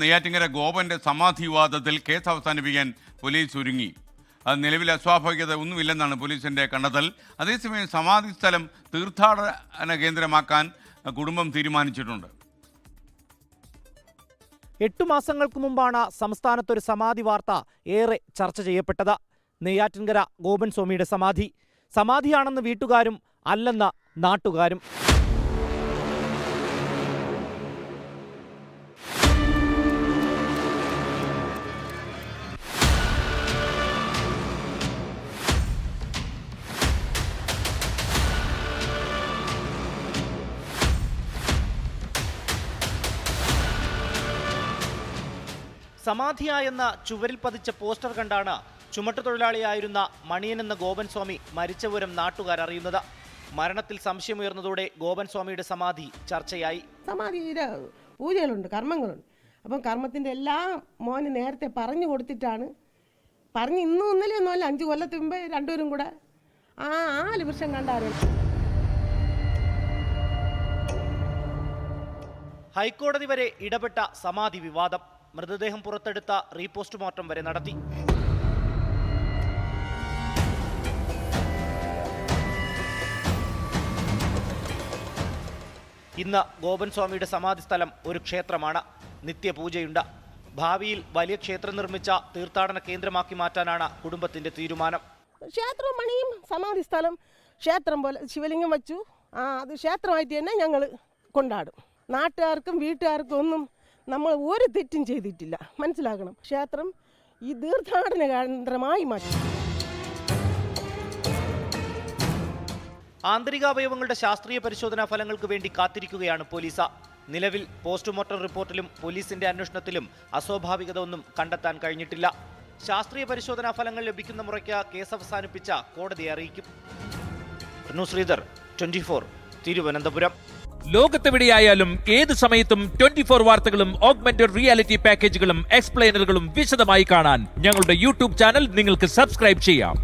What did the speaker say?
നെയ്യാറ്റിങ്കര ഗോപന്റെ സമാധി വിവാദത്തിൽ കേസ് അവസാനിപ്പിക്കാൻ പോലീസ് ഒരുങ്ങി. അത് നിലവിൽ അസ്വാഭാവികത ഒന്നുമില്ലെന്നാണ് പോലീസിന്റെ കണ്ടെത്തൽ. അതേസമയം സമാധി സ്ഥലം തീർത്ഥാടന കേന്ദ്രമാക്കാൻ കുടുംബം തീരുമാനിച്ചിട്ടുണ്ട്. 8 മാസങ്ങൾക്ക് മുമ്പാണ് സംസ്ഥാനത്തൊരു സമാധി വാർത്ത ഏറെ ചർച്ച ചെയ്യപ്പെട്ടത്. നെയ്യാറ്റിൻകര ഗോപൻ സ്വാമിയുടെ സമാധിയാണെന്ന് വീട്ടുകാരും അല്ലെന്ന് നാട്ടുകാരും. സമാധിയായെന്ന ചുവരിൽ പതിച്ച പോസ്റ്റർ കണ്ടാണ് ചുമട്ടുതൊഴിലാളിയായിരുന്ന മണിയൻ എന്ന ഗോപൻ സ്വാമി മരിച്ച വിവരം നാട്ടുകാരറിയുന്നത്. മരണത്തിൽ സംശയമുയർന്നതോടെ ഗോപൻ സ്വാമിയുടെ സമാധി ചർച്ചയായി. സമാധിയുടെ പൂജകളുണ്ട്, കർമ്മങ്ങളുണ്ട്. അപ്പം കർമ്മത്തിൻ്റെ എല്ലാം മോന് നേരത്തെ പറഞ്ഞു കൊടുത്തിട്ടാണ്. പറഞ്ഞ് ഇന്നും ഇന്നലെ ഒന്നുമല്ല, 5 കൊല്ലത്തിന് മുമ്പേ രണ്ടുപേരും കൂടെ 4 വർഷം കണ്ടായിരുന്നു. ഹൈക്കോടതി വരെ ഇടപെട്ട സമാധി വിവാദം. മൃതദേഹം പുറത്തെടുത്ത റീപോസ്റ്റ്മോർട്ടം വരെ നടത്തി. ഇന്ന് ഗോപൻ സ്വാമിയുടെ സമാധി സ്ഥലം ഒരു ക്ഷേത്രമാണ്. നിത്യപൂജയുണ്ട്. ഭാവിയിൽ വലിയ ക്ഷേത്രം നിർമ്മിച്ച തീർത്ഥാടന കേന്ദ്രമാക്കി മാറ്റാനാണ് കുടുംബത്തിന്റെ തീരുമാനം. ക്ഷേത്രവും മണിയും സമാധി സ്ഥലം ക്ഷേത്രം പോലെ ശിവലിംഗം വെച്ചു. അത് ക്ഷേത്രമായിട്ട് തന്നെ ഞങ്ങൾ കൊണ്ടാടും. നാട്ടുകാർക്കും വീട്ടുകാർക്കും ഒന്നും നമ്മൾ ഒരു തെറ്റും ചെയ്തിട്ടില്ല, മനസ്സിലാക്കണം. ക്ഷേത്രം ഈ തീർത്ഥാടന കേന്ദ്രമായി മാറ്റി. ആന്തരികാവയവങ്ങളുടെ ശാസ്ത്രീയ പരിശോധനാ ഫലങ്ങൾക്ക് വേണ്ടി കാത്തിരിക്കുകയാണ് പോലീസ്. നിലവിൽ പോസ്റ്റ്മോർട്ടം റിപ്പോർട്ടിലും പോലീസിന്റെ അന്വേഷണത്തിലും അസ്വാഭാവികത ഒന്നും കണ്ടെത്താൻ കഴിഞ്ഞിട്ടില്ല. ശാസ്ത്രീയ പരിശോധനാ ഫലങ്ങൾ ലഭിക്കുന്ന മുറയ്ക്ക് കേസ് അവസാനിപ്പിച്ച കോടതിയെ അറിയിക്കും. ശ്രീധർ, 24, തിരുവനന്തപുരം. ലോകത്തെവിടെയായാലും ഏത് സമയത്തും 24 വാർത്തകളും ഓഗ്മെന്റഡ് റിയാലിറ്റി പാക്കേജുകളും എക്സ്പ്ലെയിനറുകളും വിശദമായി കാണാൻ ഞങ്ങളുടെ യൂട്യൂബ് ചാനൽ നിങ്ങൾക്ക് സബ്സ്ക്രൈബ് ചെയ്യാം.